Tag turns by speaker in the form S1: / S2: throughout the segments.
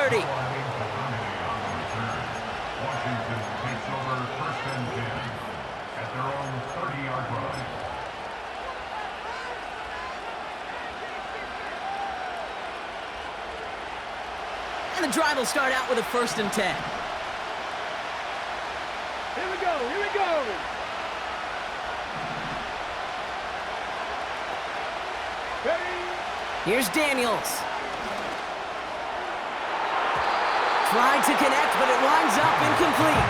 S1: 30.
S2: Washington takes over 1st and 10 at their own 30-yard line.
S1: And the drive will start out with a 1st and 10.
S3: Here we go, here we go. Ready?
S1: Here's Daniels. Tried to connect, but it winds up incomplete.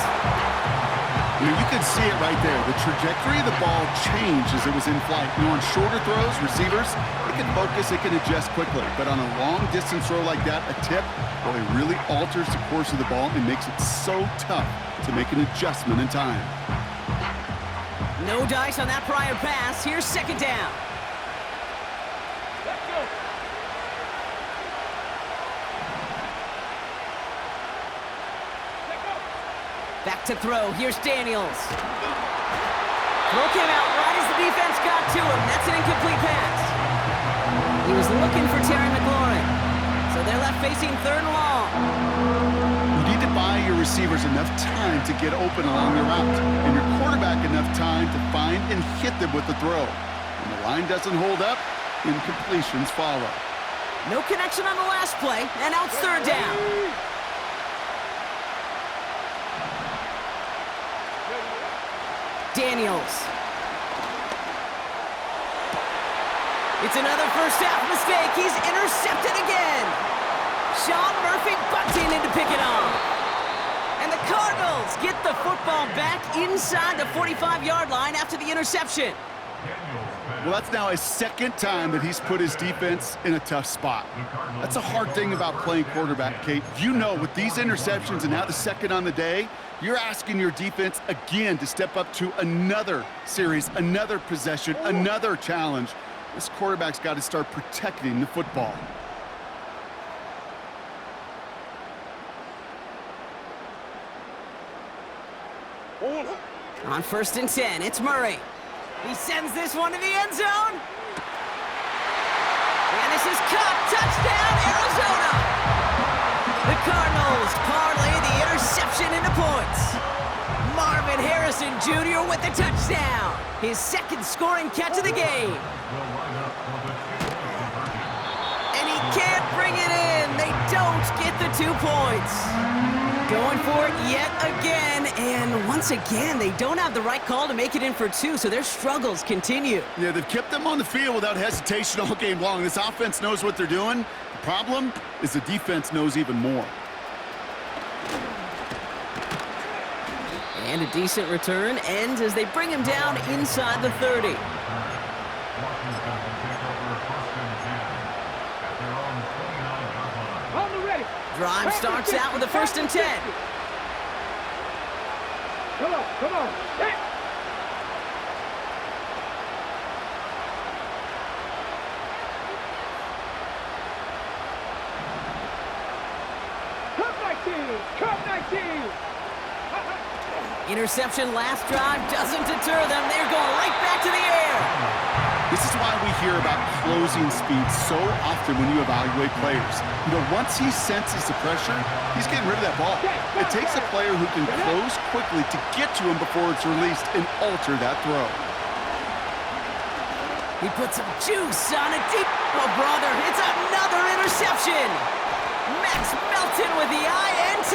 S4: You can see it right there. The trajectory of the ball changed as it was in flight. On shorter throws, receivers, it can focus, it can adjust quickly. But on a long-distance throw like that, a tip, well, it really alters the course of the ball and makes it so tough to make an adjustment in time.
S1: No dice on that prior pass. Here's 2nd down.
S3: Let's go.
S1: Back to throw. Here's Daniels. Throw came out right as the defense got to him. That's an incomplete pass. He was looking for Terry McLaurin. So they're left facing 3rd and long.
S4: You need to buy your receivers enough time to get open along their route, and your quarterback enough time to find and hit them with the throw. When the line doesn't hold up, incompletions follow.
S1: No connection on the last play, and now it's 3rd down. Daniels. It's another first half mistake. He's intercepted again. Sean Murphy bunting in to pick it off. And the Cardinals get the football back inside the 45-yard line after the interception.
S4: Well, that's now his 2nd time that he's put his defense in a tough spot. That's a hard thing about playing quarterback, Kate. You know, with these interceptions and now the 2nd on the day, you're asking your defense again to step up to another series, another possession, another challenge. This quarterback's got to start protecting the football.
S1: On 1st and 10, it's Murray. He sends this one to the end zone. And this is caught. Touchdown, Arizona! The Cardinals parlay the interception into points. Marvin Harrison Jr. with the touchdown. His 2nd scoring catch of the game. And he can't bring it in. They don't get the 2 points. Going for it yet again, and once again, they don't have the right call to make it in for 2, so their struggles continue.
S4: Yeah, they've kept them on the field without hesitation all game long. This offense knows what they're doing. The problem is the defense knows even more.
S1: And a decent return ends as they bring him down inside the 30.
S3: On the ready.
S1: Drive starts out with a 1st and 10.
S3: Come on, come on. Hey. Come 19, come 19.
S1: Interception last drive doesn't deter them. They're going right back to the air.
S4: This is why we hear about closing speed so often when you evaluate players. You know, once he senses the pressure, he's getting rid of that ball. It takes a player who can close quickly to get to him before it's released and alter that throw.
S1: He puts some juice on a deep ball, brother. It's another interception. Max Melton with the INT.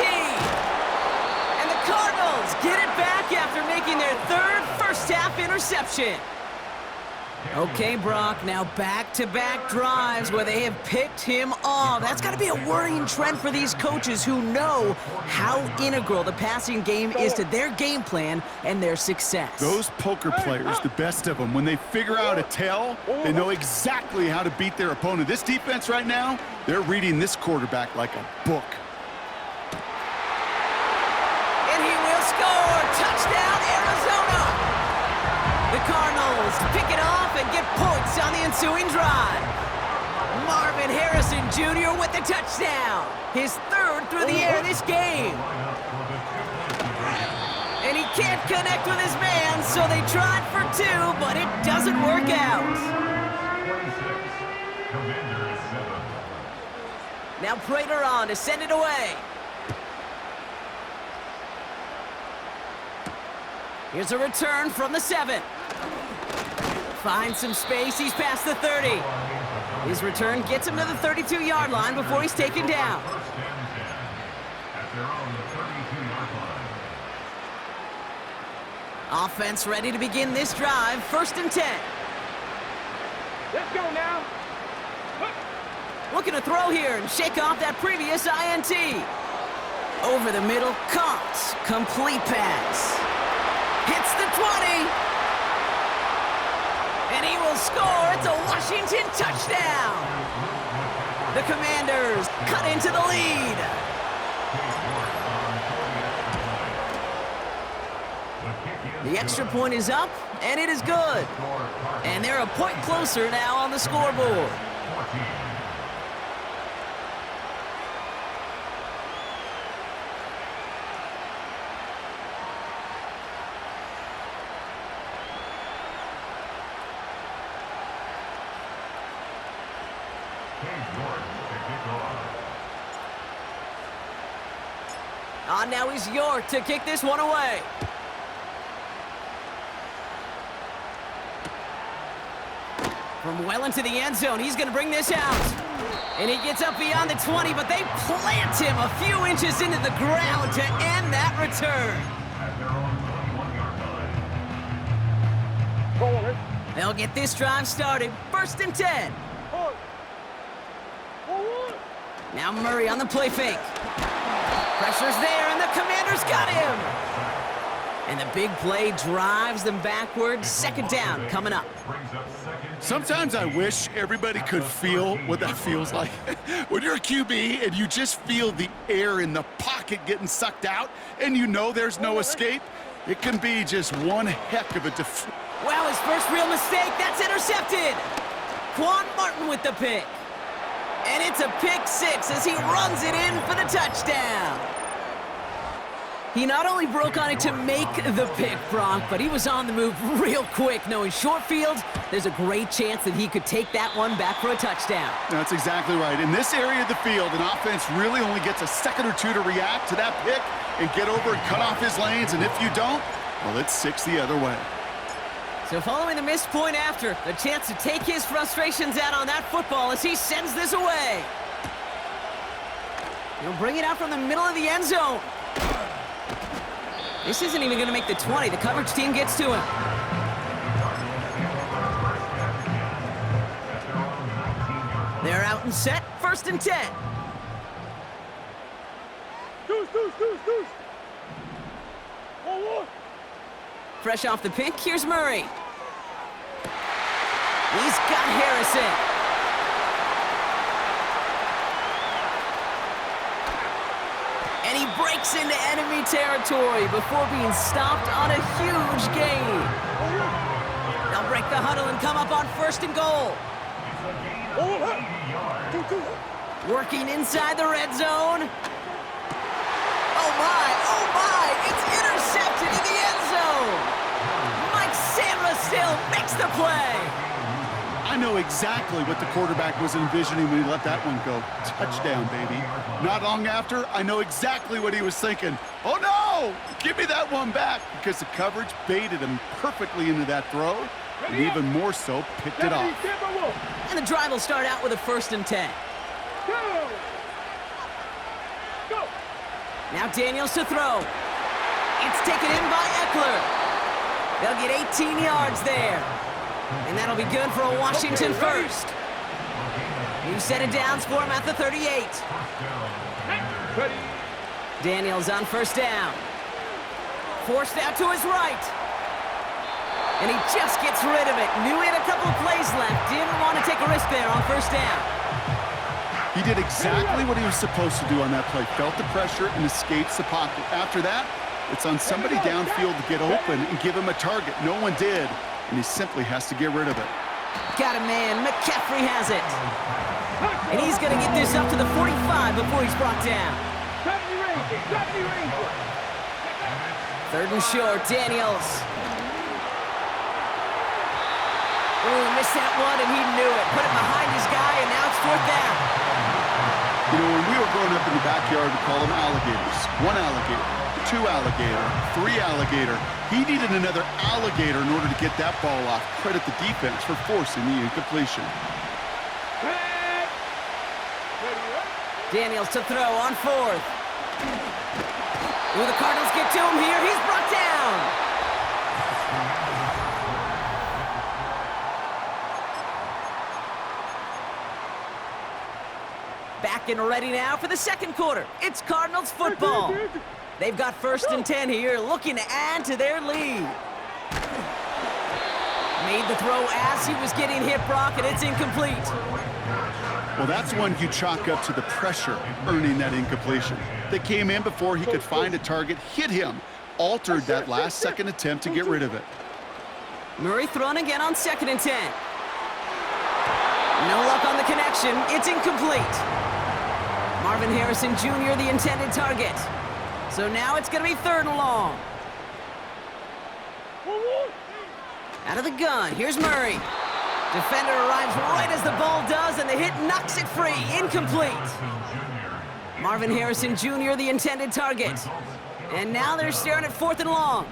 S1: And the Cardinals get it back after making their 3rd first-half interception. Okay, Brock, now back-to-back drives where they have picked him off. That's got to be a worrying trend for these coaches who know how integral the passing game is to their game plan and their success.
S4: Those poker players, the best of them, when they figure out a tell, they know exactly how to beat their opponent. This defense right now, they're reading this quarterback like a book.
S1: And he will score! Touchdown, Arizona! The Cardinals pick it off and get points on the ensuing drive. Marvin Harrison Jr. with the touchdown. His 3rd through the air this game. And he can't connect with his man, so they tried for 2, but it doesn't work out. Now Prater on to send it away. Here's a return from the 7. Finds some space. He's past the 30. His return gets him to the 32-yard line before he's taken down. Offense ready to begin this drive. 1st and 10.
S3: Let's go now.
S1: Looking to throw here and shake off that previous INT. Over the middle, caught. Complete pass. Hits the 20. And he will score. It's a Washington touchdown. The Commanders cut into the lead. The extra point is up, and it is good. And they're a point closer now on the scoreboard. On now is York to kick this one away. From well into the end zone, he's going to bring this out. And he gets up beyond the 20, but they plant him a few inches into the ground to end that return. They'll get this drive started. 1st and 10. Now Murray on the play fake. Pressure's there, and the Commanders got him. And the big play drives them backwards. 2nd down coming up.
S4: Sometimes I wish everybody could feel what that feels like. When you're a QB and you just feel the air in the pocket getting sucked out and you know there's no escape, it can be just one heck of a
S1: Well, his first real mistake, that's intercepted. Quan Martin with the pick. And it's a pick 6 as he runs it in for the touchdown. He not only broke on it to make the pick, Brock, but he was on the move real quick, knowing short field, there's a great chance that he could take that one back for a touchdown.
S4: That's exactly right. In this area of the field, an offense really only gets a second or two to react to that pick and get over and cut off his lanes, and if you don't, well, it's 6 the other way.
S1: So following the missed point after, the chance to take his frustrations out on that football as he sends this away. He'll bring it out from the middle of the end zone. This isn't even going to make the 20. The coverage team gets to him. They're out and set. 1st and 10.
S3: Deuce.
S1: Fresh off the pick, here's Murray. He's got Harrison. And he breaks into enemy territory before being stopped on a huge gain. They'll break the huddle and come up on 1st and goal. Working inside the red zone. Oh my, it's intercepted in the end zone. Mike Sandra still makes the play.
S4: I know exactly what the quarterback was envisioning when he let that one go. Touchdown, baby. Not long after, I know exactly what he was thinking. Oh, no! Give me that one back, because the coverage baited him perfectly into that throw, and even more so, picked it off.
S1: And the drive will start out with a 1st and 10.
S3: Go!
S1: Now Daniels to throw. It's taken in by Eckler. They'll get 18 yards there. And that'll be good for a Washington first. New set of downs for him at the 38. Daniels on 1st down. Forced out to his right. And he just gets rid of it. Knew he had a couple of plays left. Didn't want to take a risk there on 1st down.
S4: He did exactly what he was supposed to do on that play. Felt the pressure and escapes the pocket. After that, it's on somebody downfield to get open and give him a target. No one did, and he simply has to get rid of it.
S1: Got a man. McCaffrey has it. And he's going to get this up to the 45 before he's brought down. 3rd and short, Daniels. Ooh, missed that one, and he knew it. Put it behind his guy, and now it's 4th down.
S4: You know, when we were growing up in the backyard, we call them alligators. 1 alligator, 2 alligator, 3 alligator. He needed another alligator in order to get that ball off. Credit the defense for forcing the incompletion.
S1: Daniels to throw on 4th. Ooh, the Cardinals get to him here. He's brought down. Back and ready now for the second quarter. It's Cardinals football. They've got 1st and 10 here, looking to add to their lead. Made the throw as he was getting hit, Brock, and it's incomplete.
S4: Well, that's one you chalk up to the pressure earning that incompletion. They came in before he could find a target, hit him, altered that last-second attempt to get rid of it.
S1: Murray thrown again on 2nd and 10. No luck on the connection. It's incomplete. Marvin Harrison Jr., the intended target. So now it's going to be 3rd and long. Out of the gun, here's Murray. Defender arrives right as the ball does, and the hit knocks it free. Incomplete. Marvin Harrison Jr., the intended target. And now they're staring at 4th and long.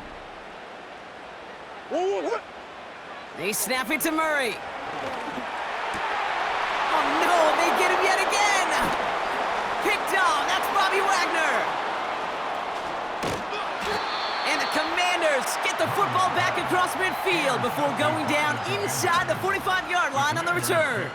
S1: They snap it to Murray. Oh, no, they get him yet again. Picked off. That's Bobby Wagner. And the Commanders get the football back across midfield before going down inside the 45-yard line on the return.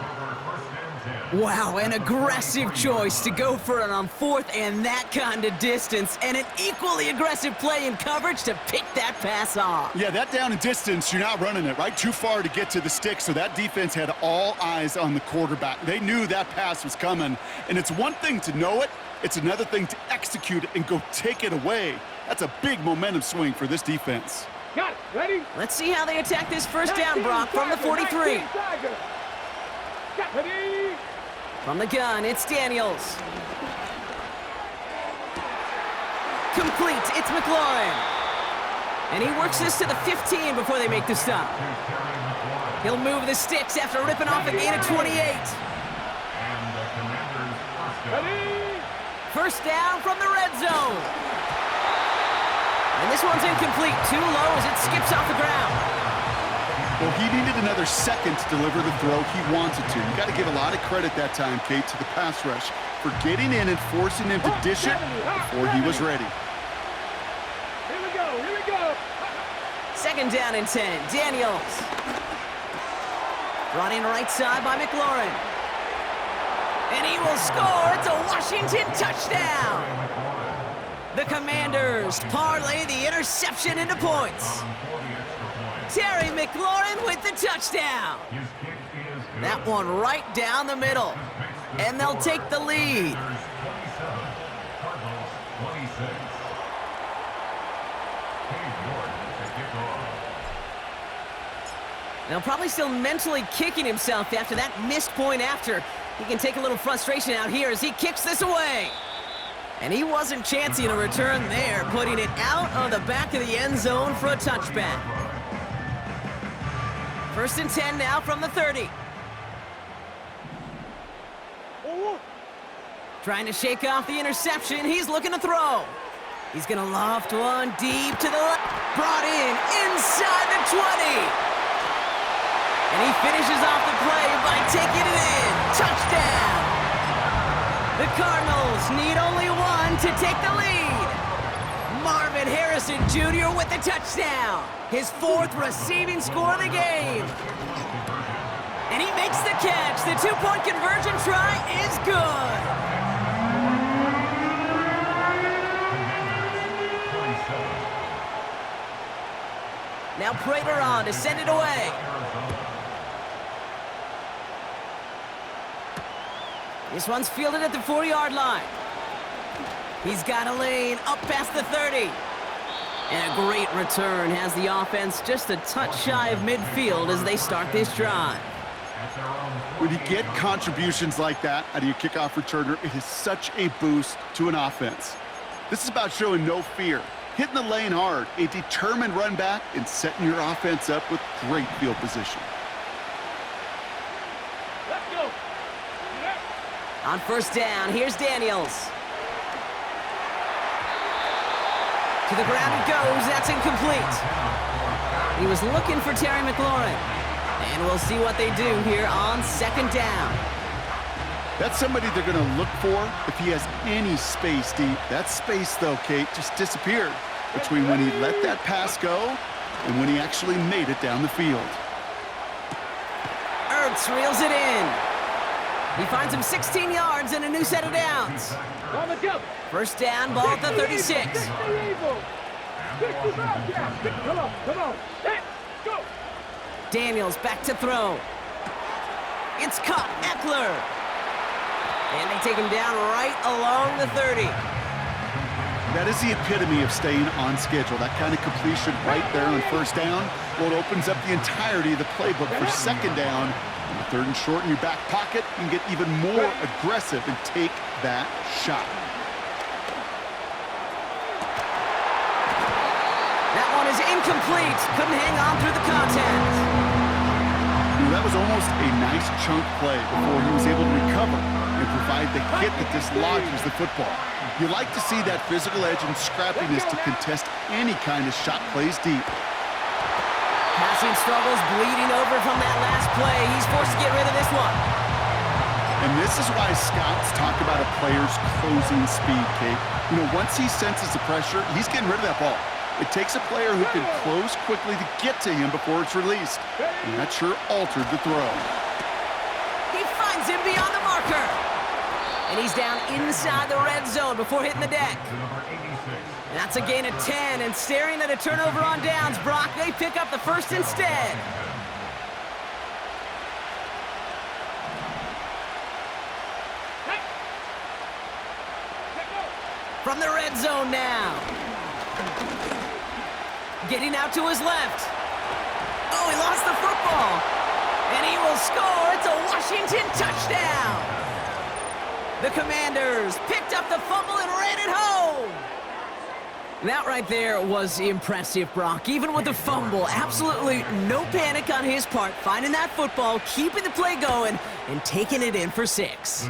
S1: Wow, an aggressive choice to go for it on 4th and that kind of distance, and an equally aggressive play in coverage to pick that pass off.
S4: Yeah, that down and distance, you're not running it, right? Too far to get to the stick, so that defense had all eyes on the quarterback. They knew that pass was coming, and it's one thing to know it, it's another thing to execute it and go take it away. That's a big momentum swing for this defense.
S3: Got it. Ready?
S1: Let's see how they attack this 1st down, Brock, from the 43. From the gun, it's Daniels. Complete, it's McLaurin. And he works this to the 15 before they make the stop. He'll move the sticks after ripping off a gain of 28.
S3: Ready?
S1: 1st down from the red zone. And this one's incomplete, too low as it skips off the ground.
S4: Well, he needed another second to deliver the throw he wanted to. You got to give a lot of credit that time, Kate, to the pass rush for getting in and forcing him to dish it before he was ready.
S3: Here we go. Here we go.
S1: 2nd down and 10. Daniels. Running right side by McLaurin. And he will score. It's a Washington touchdown. The Commanders parlay the interception into points. Terry McLaurin with the touchdown. That one right down the middle. And they'll take the lead. Now probably still mentally kicking himself after that missed point after. He can take a little frustration out here as he kicks this away. And he wasn't chancing a return there, putting it out of the back of the end zone for a touchback. 1st and 10 now from the 30. Trying to shake off the interception. He's looking to throw. He's going to loft one deep to the left. Brought in inside the 20. And he finishes off the play by taking it in. Touchdown. The Cardinals need only one to take the lead. Marvin Harrison Jr. with the touchdown. His 4th receiving score of the game. And he makes the catch. The 2-point conversion try is good. Now Prater on to send it away. This one's fielded at the 4-yard line. He's got a lane up past the 30. And a great return has the offense just a touch shy of midfield as they start this drive.
S4: When you get contributions like that out of your kickoff returner, it is such a boost to an offense. This is about showing no fear, hitting the lane hard, a determined run back, and setting your offense up with great field position.
S3: Let's go.
S1: On first down, here's Daniels. To the ground it goes. That's incomplete. He was looking for Terry McLaurin. And we'll see what they do here on second down.
S4: That's somebody they're going to look for if he has any space deep. That space, though, Kate, just disappeared between when he let that pass go and when he actually made it down the field.
S1: Ertz reels it in. He finds him 16 yards and a new set of downs.
S3: On the jump.
S1: First down, ball at the 36.
S3: Kick the evil. Kick the back. Come on, come on. Hit. Go.
S1: Daniels back to throw. It's caught, Eckler. And they take him down right along the 30.
S4: That is the epitome of staying on schedule. That kind of completion right there on first down. Well, it opens up the entirety of the playbook for second down. On the third and short in your back pocket, you can get even more aggressive and take that shot.
S1: That one is incomplete. Couldn't hang on through the contact.
S4: That was almost a nice chunk play before he was able to recover and provide the hit that dislodges the football. You like to see that physical edge and scrappiness to contest any kind of shot plays deep.
S1: Passing struggles bleeding over from that last play. He's forced to get rid of this one.
S4: And this is why scouts talk about a player's closing speed, Kate. You know, once he senses the pressure, he's getting rid of that ball. It takes a player who can close quickly to get to him before it's released. And that sure altered the throw.
S1: He finds him beyond the marker. And he's down inside the red zone before hitting the deck. That's a gain of 10, and staring at a turnover on downs, Brock, they pick up the first instead. From the red zone now. Getting out to his left. Oh, he lost the football. And he will score. It's a Washington touchdown. The Commanders picked up the fumble and ran it home. That right there was impressive, Brock. Even with the fumble, absolutely no panic on his part. Finding that football, keeping the play going, and taking it in for 6.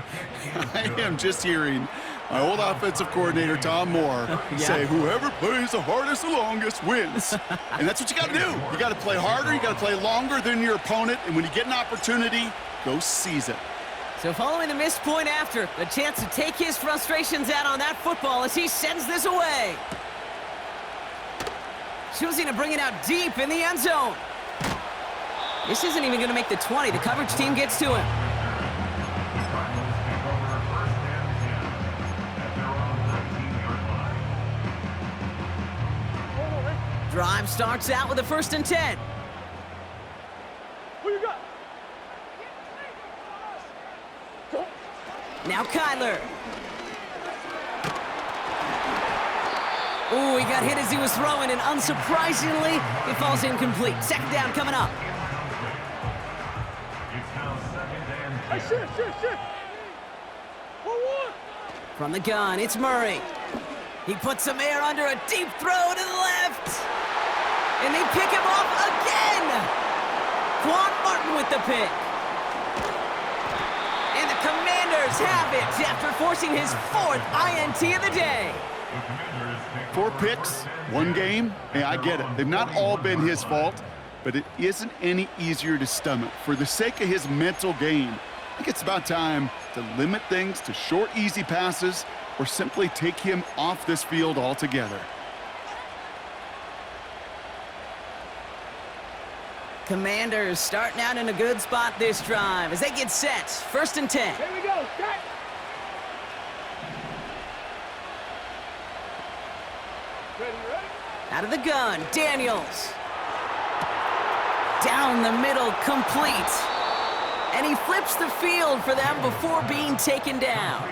S4: I am just hearing my old offensive coordinator, Tom Moore, say, whoever plays the hardest the longest wins. And that's what you got to do. You got to play harder, you got to play longer than your opponent, and when you get an opportunity, go seize it.
S1: So following the missed point after, the chance to take his frustrations out on that football as he sends this away. Choosing to bring it out deep in the end zone. This isn't even going to make the 20. The coverage team gets to him. Drive starts out with a 1st and 10.
S3: Who you got?
S1: Now Kyler. Ooh, he got hit as he was throwing, and unsurprisingly, it falls incomplete. Second down coming up.
S3: Hey, shift. 1-1.
S1: From the gun, it's Murray. He puts some air under a deep throw to the left. And they pick him off again. Quan Martin with the pick. And the Commanders have it after forcing his 4th INT of the day.
S4: 4 picks, 1 game. Hey, I get it. They've not all been his fault, but it isn't any easier to stomach. For the sake of his mental game, I think it's about time to limit things to short, easy passes or simply take him off this field altogether.
S1: Commanders starting out in a good spot this drive as they get set. 1st and 10.
S3: Here we go. Set. Ready.
S1: Out of the gun, Daniels. Down the middle, complete. And he flips the field for them before being taken down.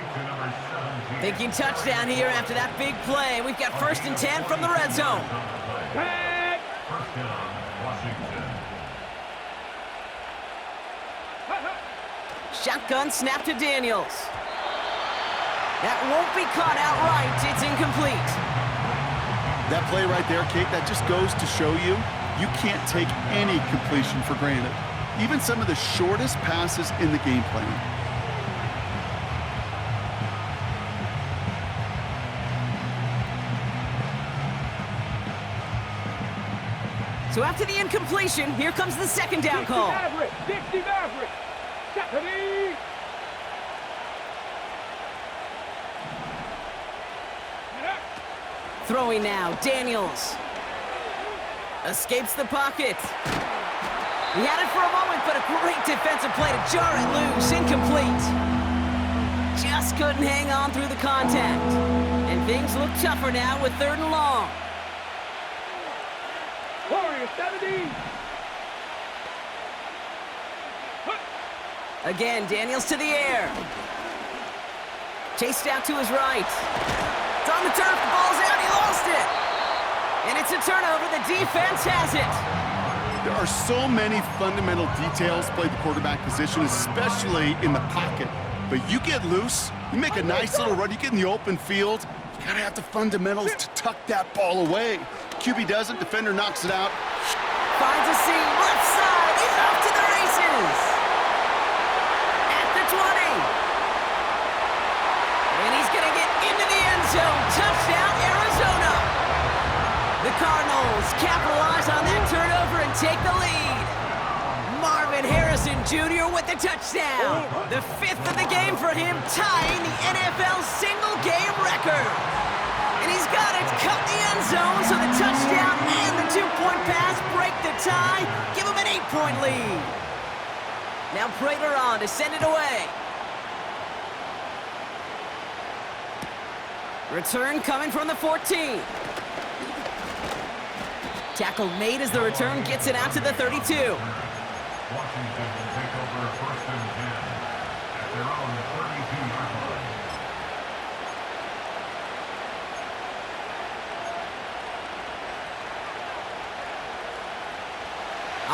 S1: Thinking touchdown here after that big play. We've got 1st and 10 from the red zone.
S3: Back.
S1: Shotgun snap to Daniels. That won't be caught outright. It's incomplete.
S4: That play right there, Kate, that just goes to show you can't take any completion for granted. Even some of the shortest passes in the game plan.
S1: So after the incompletion, here comes the second down call.
S3: Dixie Maverick. Stephanie.
S1: Throwing now, Daniels. Escapes the pocket. He had it for a moment, but a great defensive play to jar it loose. Incomplete. Just couldn't hang on through the contact. And things look tougher now with 3rd and long.
S3: Warrior 70.
S1: Again, Daniels to the air. Chased out to his right. It's on the turf, the ball's out, he lost it. And it's a turnover, the defense has it.
S4: There are so many fundamental details play the quarterback position, especially in the pocket. But you get loose, you make a nice little run, you get in the open field, you gotta have the fundamentals to tuck that ball away. QB doesn't, defender knocks it out.
S1: Finds a seam, left side, he's off to the races. At the 20. And he's gonna get into the end zone. Touchdown, Arizona. The Cardinals capitalize on that turnover and take the lead. Marvin Harrison Jr. with the touchdown. The 5th of the game for him, tying the NFL single-game record. And he's got it, cut the end zone, so the touchdown and the 2-point pass break the tie, give him an 8-point lead. Now Prater on to send it away. Return coming from the 14. Tackle made as the return gets it out to the 32.
S2: Washington will take over 1st and 10 at their own 32-yard line.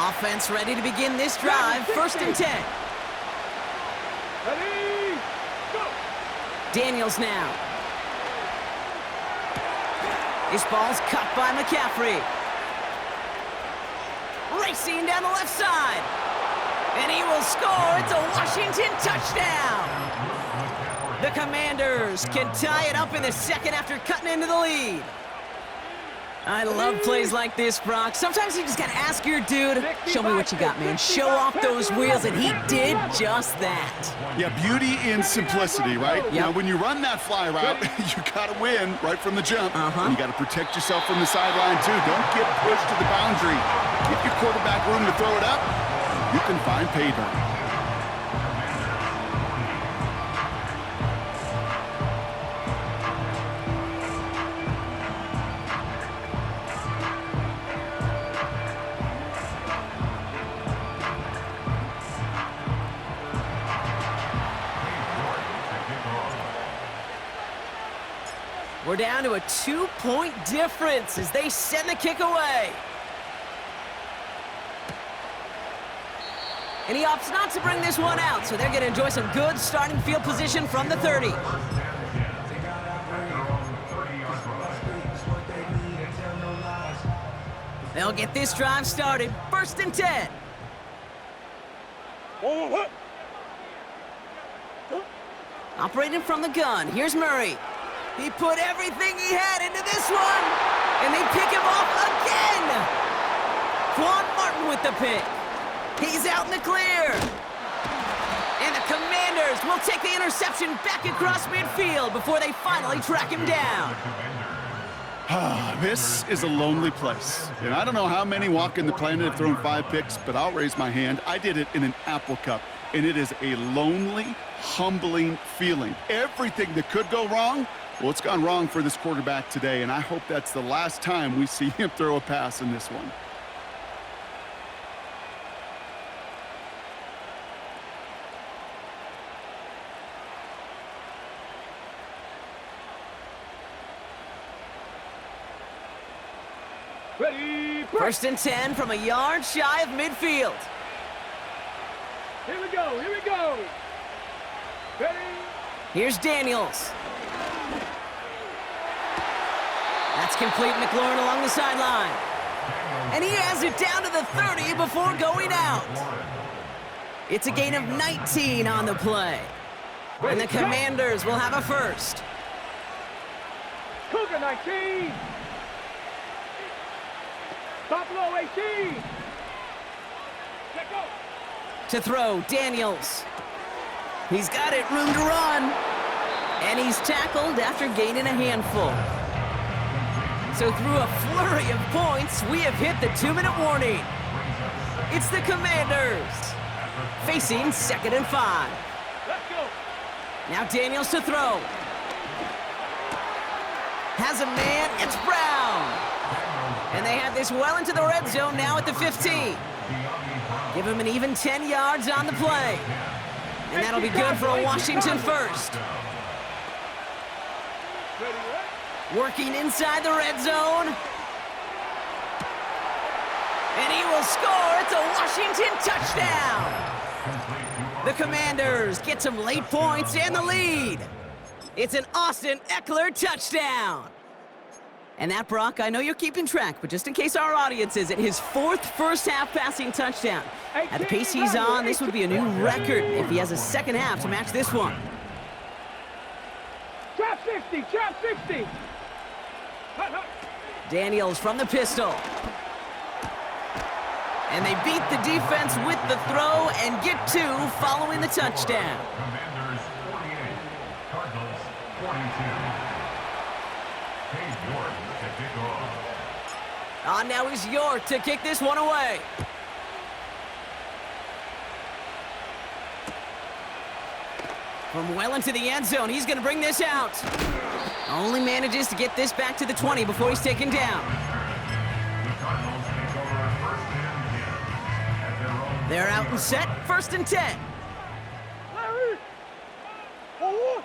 S1: Offense ready to begin this drive. 1st and 10.
S3: Ready, go.
S1: Daniels now. His ball's cut by McCaffrey. Racing down the left side. And he will score. It's a Washington touchdown. The Commanders can tie it up in the 2nd after cutting into the lead. I love plays like this, Brock. Sometimes you just gotta ask your dude, show me what you got, man. Show off those wheels, and he did just that.
S4: Yeah, beauty in simplicity, right?
S1: Yep.
S4: Now, when you run that fly route, you gotta win right from the jump. And you gotta protect yourself from the sideline, too. Don't get pushed to the boundary. Give your quarterback room to throw it up. You can find pay dirt.
S1: We're down to a 2-point difference as they send the kick away. And he opts not to bring this one out, so they're going to enjoy some good starting field position from the 30. They'll get this drive started. 1st and 10. Operating from the gun, here's Murray. He put everything he had into this one, and they pick him off again. Quan Martin with the pick. He's out in the clear. And the Commanders will take the interception back across midfield before they finally track him down.
S4: This is a lonely place. And I don't know how many walking the planet have thrown 5 picks, but I'll raise my hand. I did it in an Apple Cup, and it is a lonely, humbling feeling. Everything that could go wrong, well, it's gone wrong for this quarterback today, and I hope that's the last time we see him throw a pass in this one.
S3: Ready,
S1: 1st and 10 from a yard shy of midfield.
S3: Here we go, here we go. Ready.
S1: Here's Daniels. That's complete. McLaurin along the sideline. And he has it down to the 30 before going out. It's a gain of 19 on the play. And the Commanders will have a first.
S3: Cougar 19. Top low, 18. Let go.
S1: To throw, Daniels. He's got it, room to run. And he's tackled after gaining a handful. So through a flurry of points, we have hit the 2-minute warning. It's the Commanders facing 2nd and 5.
S3: Let's go.
S1: Now Daniels to throw. Has a man, it's Brown. And they have this well into the red zone now at the 15. Give him an even 10 yards on the play. And that'll be good for a Washington first. Working inside the red zone. And he will score. It's a Washington touchdown. The Commanders get some late points and the lead. It's an Austin Eckler touchdown. And that, Brock, I know you're keeping track, but just in case our audience isn't, his 4th first-half passing touchdown. At the pace he's on, this would be a new record if he has a second half to match this one.
S3: Trap 60, trap 60.
S1: Daniels from the pistol. And they beat the defense with the throw and get 2 following the touchdown.
S2: Commanders 48, Cardinals 42. Cade York to kick off.
S1: On now is York to kick this one away. From well into the end zone, he's going to bring this out. Only manages to get this back to the 20 before he's taken down.
S2: The Cardinals take over 1st and 10 at their own.
S1: They're out and set, 1st and 10.
S3: Larry. Oh.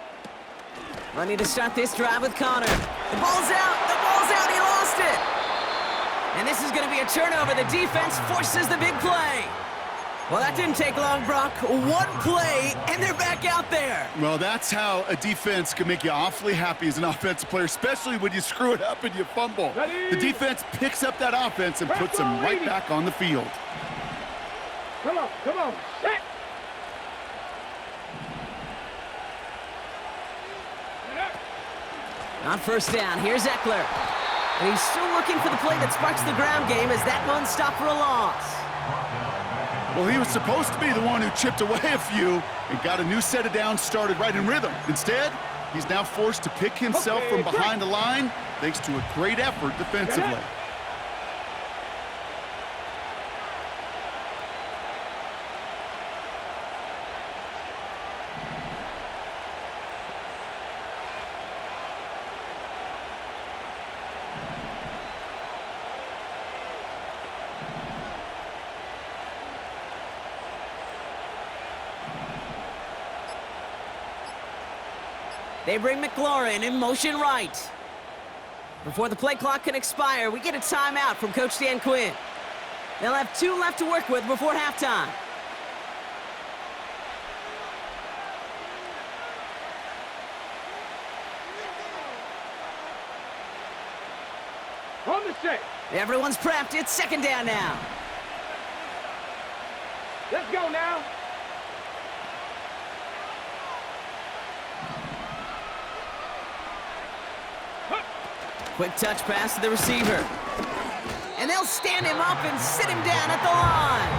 S1: Ready to start this drive with Connor. The ball's out, he lost it. And this is going to be a turnover. The defense forces the big play. Well, that didn't take long, Brock. One play, and they're back out there.
S4: Well, that's how a defense can make you awfully happy as an offensive player, especially when you screw it up and you fumble. The defense picks up that offense and puts them right back on the field.
S3: Come on, come on. Set.
S1: On 1st down, here's Eckler. And he's still looking for the play that sparks the ground game as that one stopped for a loss.
S4: Well, he was supposed to be the one who chipped away a few and got a new set of downs started right in rhythm. Instead, he's now forced to pick himself from behind the line thanks to a great effort defensively.
S1: They bring McLaurin in motion right. Before the play clock can expire, we get a timeout from Coach Dan Quinn. They'll have 2 left to work with before halftime.
S3: On the set.
S1: Everyone's prepped. It's 2nd down now.
S3: Let's go now.
S1: Quick touch pass to the receiver. And they'll stand him up and sit him down at the line.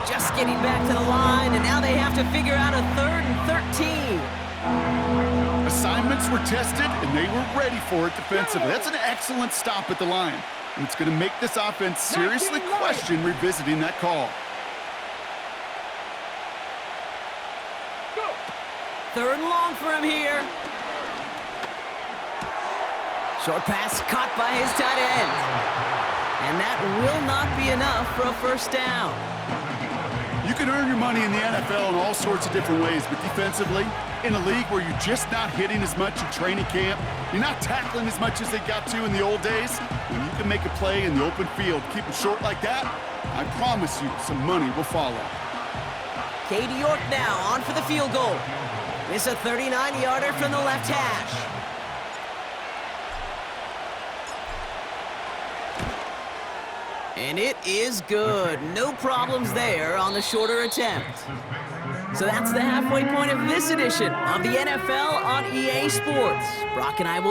S1: Just getting back to the line, and now they have to figure out a 3rd and 13.
S4: Assignments were tested, and they were ready for it defensively. That's an excellent stop at the line. And it's going to make this offense seriously question revisiting that call.
S3: Go.
S1: 3rd and long for him here. Short pass caught by his tight end. And that will not be enough for a 1st down.
S4: You can earn your money in the NFL in all sorts of different ways, but defensively, in a league where you're just not hitting as much in training camp, you're not tackling as much as they got to in the old days, when you can make a play in the open field, keep it short like that, I promise you some money will follow.
S1: Cade York now on for the field goal. It's a 39-yarder from the left hash. And it is good. No problems there on the shorter attempt. So that's the halfway point of this edition of the NFL on EA Sports. Brock and I will